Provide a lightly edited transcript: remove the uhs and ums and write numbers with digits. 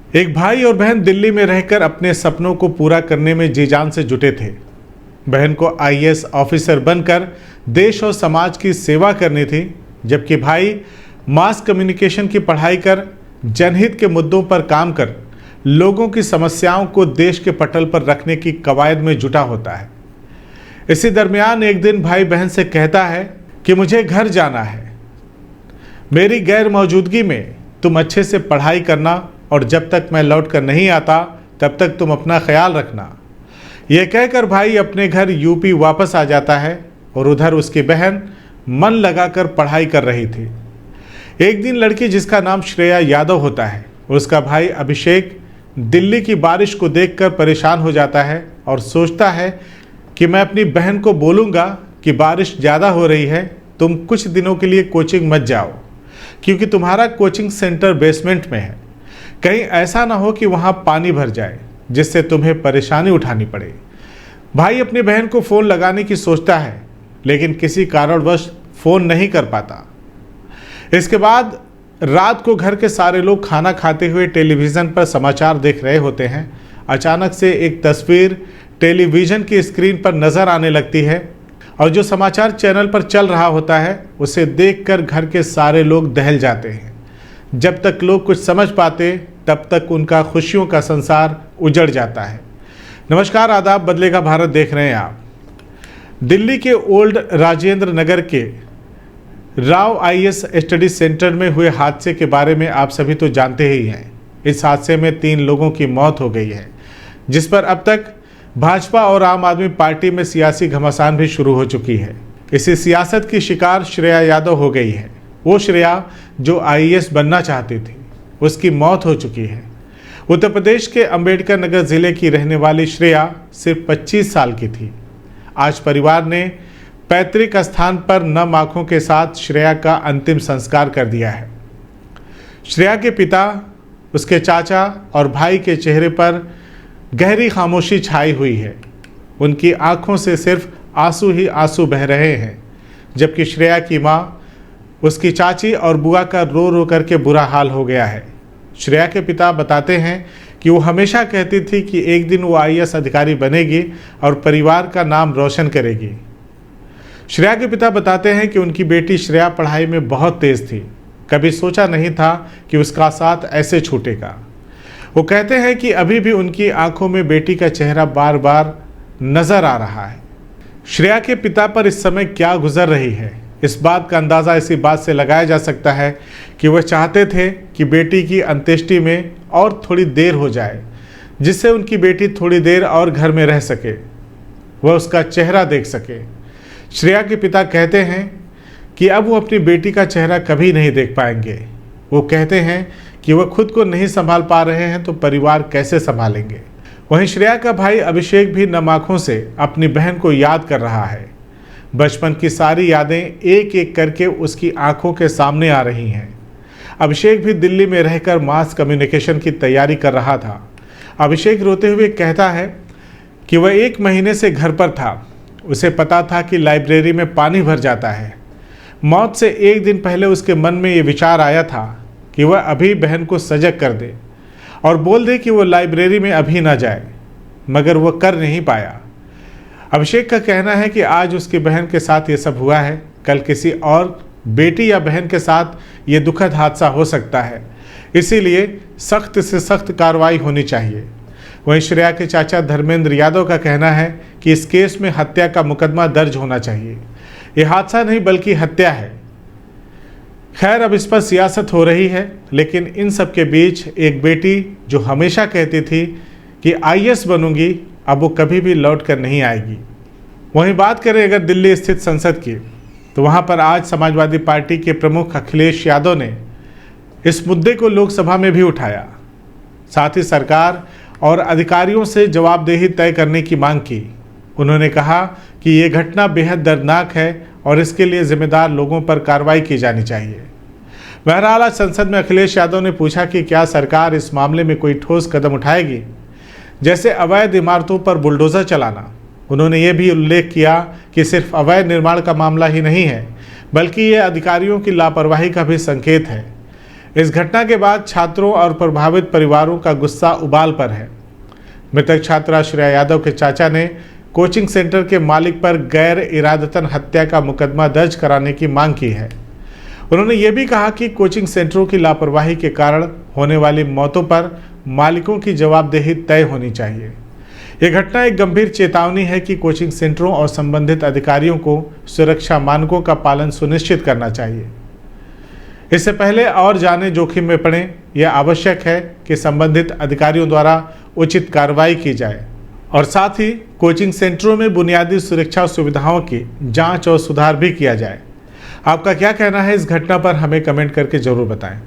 एक भाई और बहन दिल्ली में रहकर अपने सपनों को पूरा करने में जी जान से जुटे थे। बहन को आईएएस ऑफिसर बनकर देश और समाज की सेवा करनी थी, जबकि भाई मास कम्युनिकेशन की पढ़ाई कर जनहित के मुद्दों पर काम कर लोगों की समस्याओं को देश के पटल पर रखने की कवायद में जुटा होता है। इसी दरमियान एक दिन भाई बहन से कहता है कि मुझे घर जाना है, मेरी गैर मौजूदगी में तुम अच्छे से पढ़ाई करना और जब तक मैं लौट कर नहीं आता तब तक तुम अपना ख्याल रखना। यह कहकर भाई अपने घर यूपी वापस आ जाता है और उधर उसकी बहन मन लगाकर पढ़ाई कर रही थी। एक दिन लड़की जिसका नाम श्रेया यादव होता है, उसका भाई अभिषेक दिल्ली की बारिश को देखकर परेशान हो जाता है और सोचता है कि मैं अपनी बहन को बोलूँगा कि बारिश ज़्यादा हो रही है, तुम कुछ दिनों के लिए कोचिंग मत जाओ, क्योंकि तुम्हारा कोचिंग सेंटर बेसमेंट में है। कहीं ऐसा ना हो कि वहाँ पानी भर जाए जिससे तुम्हें परेशानी उठानी पड़े। भाई अपनी बहन को फ़ोन लगाने की सोचता है, लेकिन किसी कारणवश फ़ोन नहीं कर पाता। इसके बाद रात को घर के सारे लोग खाना खाते हुए टेलीविज़न पर समाचार देख रहे होते हैं। अचानक से एक तस्वीर टेलीविज़न की स्क्रीन पर नज़र आने लगती है और जो समाचार चैनल पर चल रहा होता है उसे देखकर घर के सारे लोग दहल जाते हैं। जब तक लोग कुछ समझ पाते तब तक उनका खुशियों का संसार उजड़ जाता है। नमस्कार, आदाब, बदलेगा भारत देख रहे हैं आप। दिल्ली के ओल्ड राजेंद्र नगर के राव आईएएस स्टडी सेंटर में हुए हादसे के बारे में आप सभी तो जानते ही हैं। इस हादसे में 3 लोगों की मौत हो गई है, जिस पर अब तक भाजपा और आम आदमी पार्टी में सियासी घमासान भी शुरू हो चुकी है। इसी सियासत की शिकार श्रेया यादव हो गई है। वो श्रेया जो आईएएस बनना चाहती थी, उसकी मौत हो चुकी है। उत्तर प्रदेश के अंबेडकर नगर जिले की रहने वाली श्रेया सिर्फ 25 साल की थी। आज परिवार ने पैतृक स्थान पर नम आंखों के साथ श्रेया का अंतिम संस्कार कर दिया है। श्रेया के पिता, उसके चाचा और भाई के चेहरे पर गहरी खामोशी छाई हुई है। उनकी आंखों से सिर्फ आंसू ही आंसू बह रहे हैं, जबकि श्रेया की माँ, उसकी चाची और बुआ का रो रो करके बुरा हाल हो गया है। श्रेया के पिता बताते हैं कि वो हमेशा कहती थी कि एक दिन वो आईएएस अधिकारी बनेगी और परिवार का नाम रोशन करेगी। श्रेया के पिता बताते हैं कि उनकी बेटी श्रेया पढ़ाई में बहुत तेज़ थी, कभी सोचा नहीं था कि उसका साथ ऐसे छूटेगा। वो कहते हैं कि अभी भी उनकी आंखों में बेटी का चेहरा बार बार नज़र आ रहा है। श्रेया के पिता पर इस समय क्या गुजर रही है, इस बात का अंदाज़ा इसी बात से लगाया जा सकता है कि वह चाहते थे कि बेटी की अंत्येष्टि में और थोड़ी देर हो जाए, जिससे उनकी बेटी थोड़ी देर और घर में रह सके, वह उसका चेहरा देख सके। श्रेया के पिता कहते हैं कि अब वो अपनी बेटी का चेहरा कभी नहीं देख पाएंगे। वो कहते हैं कि वह खुद को नहीं संभाल पा रहे हैं तो परिवार कैसे संभालेंगे। वहीं श्रेया का भाई अभिषेक भी नम आंखों से अपनी बहन को याद कर रहा है। बचपन की सारी यादें एक एक करके उसकी आंखों के सामने आ रही हैं। अभिषेक भी दिल्ली में रहकर मास कम्युनिकेशन की तैयारी कर रहा था। अभिषेक रोते हुए कहता है कि वह 1 महीने से घर पर था। उसे पता था कि लाइब्रेरी में पानी भर जाता है। मौत से 1 दिन पहले उसके मन में ये विचार आया था कि वह अभी बहन को सजग कर दे और बोल दे कि वो लाइब्रेरी में अभी ना जाए, मगर वह कर नहीं पाया। अभिषेक का कहना है कि आज उसकी बहन के साथ ये सब हुआ है, कल किसी और बेटी या बहन के साथ ये दुखद हादसा हो सकता है, इसीलिए सख्त से सख्त कार्रवाई होनी चाहिए। वहीं श्रेया के चाचा धर्मेंद्र यादव का कहना है कि इस केस में हत्या का मुकदमा दर्ज होना चाहिए। ये हादसा नहीं बल्कि हत्या है। खैर, अब इस पर सियासत हो रही है, लेकिन इन सब के बीच एक बेटी जो हमेशा कहती थी कि आईएएस बनूंगी, अब वो कभी भी लौट कर नहीं आएगी। वहीं बात करें अगर दिल्ली स्थित संसद की, तो वहां पर आज समाजवादी पार्टी के प्रमुख अखिलेश यादव ने इस मुद्दे को लोकसभा में भी उठाया। साथ ही सरकार और अधिकारियों से जवाबदेही तय करने की मांग की। उन्होंने कहा कि ये घटना बेहद दर्दनाक है और इसके लिए जिम्मेदार लोगों पर कार्रवाई की जानी चाहिए। बहरहाल आज संसद में अखिलेश यादव ने पूछा कि क्या सरकार इस मामले में कोई ठोस कदम उठाएगी, जैसे अवैध इमारतों पर बुलडोजर चलाना। उन्होंने ये भी उल्लेख किया कि सिर्फ अवैध निर्माण का मामला ही नहीं है, बल्कि ये अधिकारियों की लापरवाही का भी संकेत है। इस घटना के बाद छात्रों और प्रभावित परिवारों का गुस्सा उबाल पर है। मृतक छात्रा श्रेया यादव के चाचा ने कोचिंग सेंटर के मालिक पर गैर इरादतन हत्या का मुकदमा दर्ज कराने की मांग की है। उन्होंने ये भी कहा कि कोचिंग सेंटरों की लापरवाही के कारण होने वाली मौतों पर मालिकों की जवाबदेही तय होनी चाहिए। यह घटना एक गंभीर चेतावनी है कि कोचिंग सेंटरों और संबंधित अधिकारियों को सुरक्षा मानकों का पालन सुनिश्चित करना चाहिए। इससे पहले और जाने जोखिम में पड़े, यह आवश्यक है कि संबंधित अधिकारियों द्वारा उचित कार्रवाई की जाए और साथ ही कोचिंग सेंटरों में बुनियादी सुरक्षा सुविधाओं की जांच और सुधार भी किया जाए। आपका क्या कहना है इस घटना पर, हमें कमेंट करके जरूर बताएं।